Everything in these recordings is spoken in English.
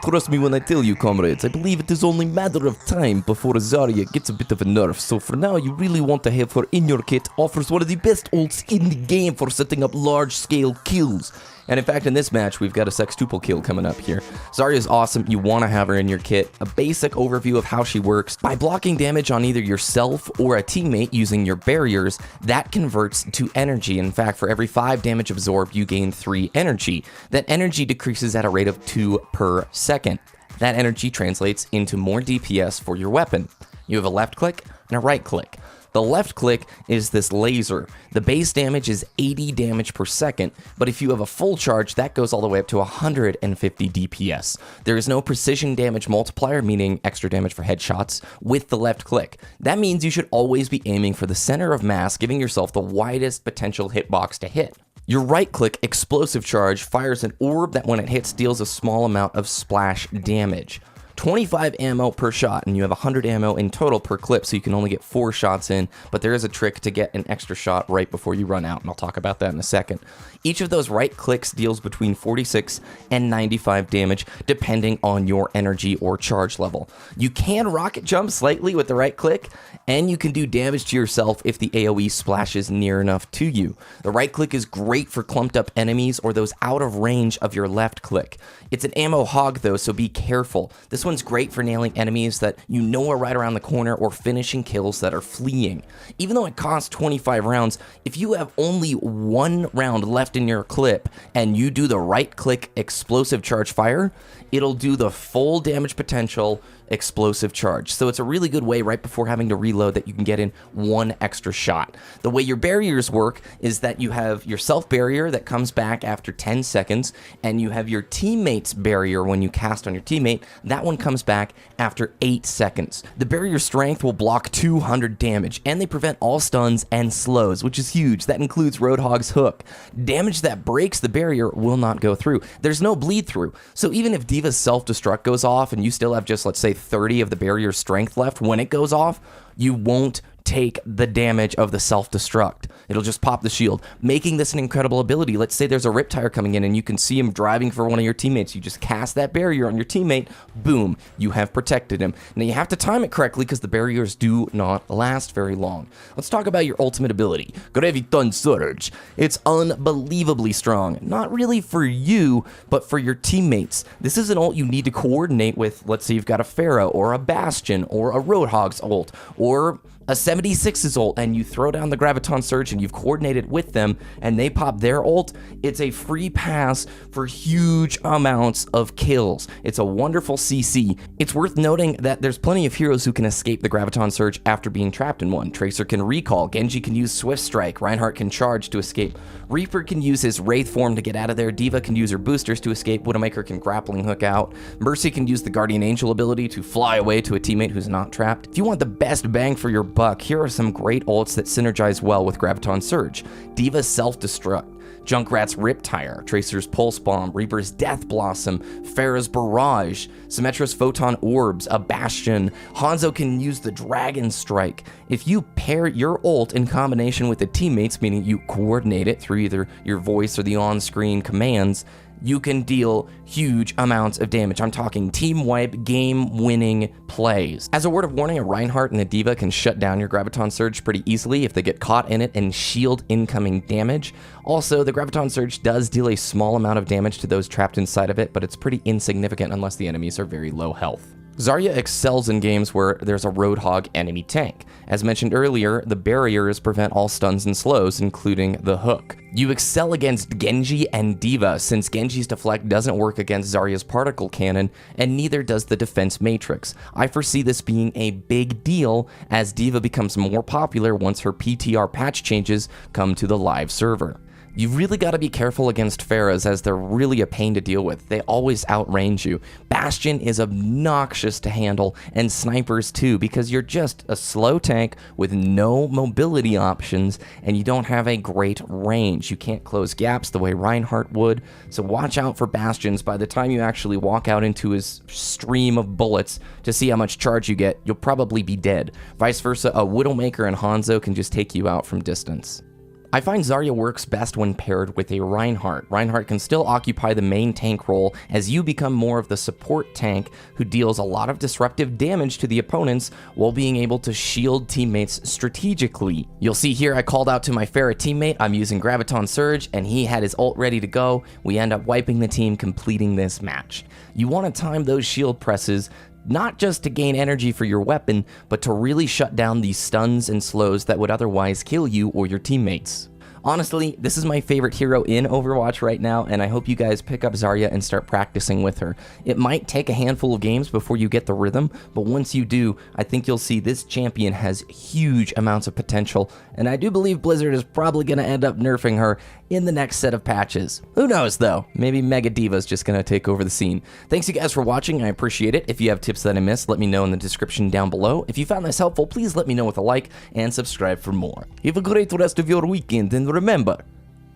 Trust me when I tell you, comrades, I believe it is only a matter of time before Zarya gets a bit of a nerf, so for now you really want to have her in your kit. Offers one of the best ults in the game for setting up large-scale kills. And in fact, in this match, we've got a sextuple kill coming up here. Zarya is awesome. You want to have her in your kit. A basic overview of how she works. By blocking damage on either yourself or a teammate using your barriers, that converts to energy. In fact, for every 5 damage absorbed, you gain 3 energy. That energy decreases at a rate of 2 per second. That energy translates into more DPS for your weapon. You have a left click and a right click. The left click is this laser. The base damage is 80 damage per second, but if you have a full charge, that goes all the way up to 150 DPS. There is no precision damage multiplier, meaning extra damage for headshots, with the left click. That means you should always be aiming for the center of mass, giving yourself the widest potential hitbox to hit. Your right click explosive charge fires an orb that when it hits deals a small amount of splash damage. 25 ammo per shot, and you have 100 ammo in total per clip, so you can only get 4 shots in, but there is a trick to get an extra shot right before you run out, and I'll talk about that in a second. Each of those right clicks deals between 46 and 95 damage, depending on your energy or charge level. You can rocket jump slightly with the right click, and you can do damage to yourself if the AoE splashes near enough to you. The right click is great for clumped up enemies or those out of range of your left click. It's an ammo hog though, so be careful. This one's great for nailing enemies that you know are right around the corner or finishing kills that are fleeing. Even though it costs 25 rounds, if you have only 1 round left in your clip and you do the right click explosive charge fire, it'll do the full damage potential explosive charge. So it's a really good way right before having to reload that you can get in 1 extra shot. The way your barriers work is that you have your self barrier that comes back after 10 seconds, and you have your teammate's barrier when you cast on your teammate. That one comes back after 8 seconds. The barrier strength will block 200 damage, and they prevent all stuns and slows, which is huge. That includes Roadhog's hook. Damage that breaks the barrier will not go through. There's no bleed through. So even if D.Va's self-destruct goes off and you still have just, let's say, 30 of the barrier strength left when it goes off, you won't take the damage of the self-destruct. It'll just pop the shield, making this an incredible ability. Let's say there's a Riptire coming in and you can see him driving for one of your teammates. You just cast that barrier on your teammate, boom, you have protected him. Now you have to time it correctly because the barriers do not last very long. Let's talk about your ultimate ability, Graviton Surge. It's unbelievably strong. Not really for you, but for your teammates. This is an ult you need to coordinate with, let's say you've got a Pharah or a Bastion or a Roadhog's ult or a 76's ult, and you throw down the Graviton Surge and you've coordinated with them and they pop their ult. It's a free pass for huge amounts of kills. It's a wonderful CC. It's worth noting that there's plenty of heroes who can escape the Graviton Surge after being trapped in one. Tracer can recall, Genji can use Swift Strike, Reinhardt can charge to escape, Reaper can use his Wraith form to get out of there, D.Va can use her boosters to escape, Widowmaker can grappling hook out, Mercy can use the Guardian Angel ability to fly away to a teammate who's not trapped. If you want the best bang for your buck, here are some great ults that synergize well with Graviton Surge. D.Va's Self-Destruct, Junkrat's Riptire, Tracer's Pulse Bomb, Reaper's Death Blossom, Pharah's Barrage, Symmetra's Photon Orbs, a Bastion. Hanzo can use the Dragon Strike. If you pair your ult in combination with the teammates, meaning you coordinate it through either your voice or the on-screen commands, you can deal huge amounts of damage. I'm talking team wipe, game-winning plays. As a word of warning, a Reinhardt and a D.Va can shut down your Graviton Surge pretty easily if they get caught in it and shield incoming damage. Also, the Graviton Surge does deal a small amount of damage to those trapped inside of it, but it's pretty insignificant unless the enemies are very low health. Zarya excels in games where there's a Roadhog enemy tank. As mentioned earlier, the barriers prevent all stuns and slows, including the hook. You excel against Genji and D.Va, since Genji's deflect doesn't work against Zarya's particle cannon, and neither does the defense matrix. I foresee this being a big deal as D.Va becomes more popular once her PTR patch changes come to the live server. You've really got to be careful against Pharahs as they're really a pain to deal with. They always outrange you. Bastion is obnoxious to handle, and snipers too, because you're just a slow tank with no mobility options, and you don't have a great range. You can't close gaps the way Reinhardt would, so watch out for Bastions. By the time you actually walk out into his stream of bullets to see how much charge you get, you'll probably be dead. Vice versa, a Widowmaker and Hanzo can just take you out from distance. I find Zarya works best when paired with a Reinhardt. Reinhardt can still occupy the main tank role as you become more of the support tank who deals a lot of disruptive damage to the opponents while being able to shield teammates strategically. You'll see here I called out to my Pharah teammate, I'm using Graviton Surge, and he had his ult ready to go. We end up wiping the team, completing this match. You want to time those shield presses not just to gain energy for your weapon, but to really shut down these stuns and slows that would otherwise kill you or your teammates. Honestly, this is my favorite hero in Overwatch right now, and I hope you guys pick up Zarya and start practicing with her. It might take a handful of games before you get the rhythm, but once you do, I think you'll see this champion has huge amounts of potential, and I do believe Blizzard is probably going to end up nerfing her in the next set of patches. Who knows though? Maybe Mega D.Va is just going to take over the scene. Thanks you guys for watching, I appreciate it. If you have tips that I missed, let me know in the description down below. If you found this helpful, please let me know with a like and subscribe for more. Have a great rest of your weekend, and remember,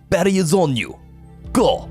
Barry is on you. Go!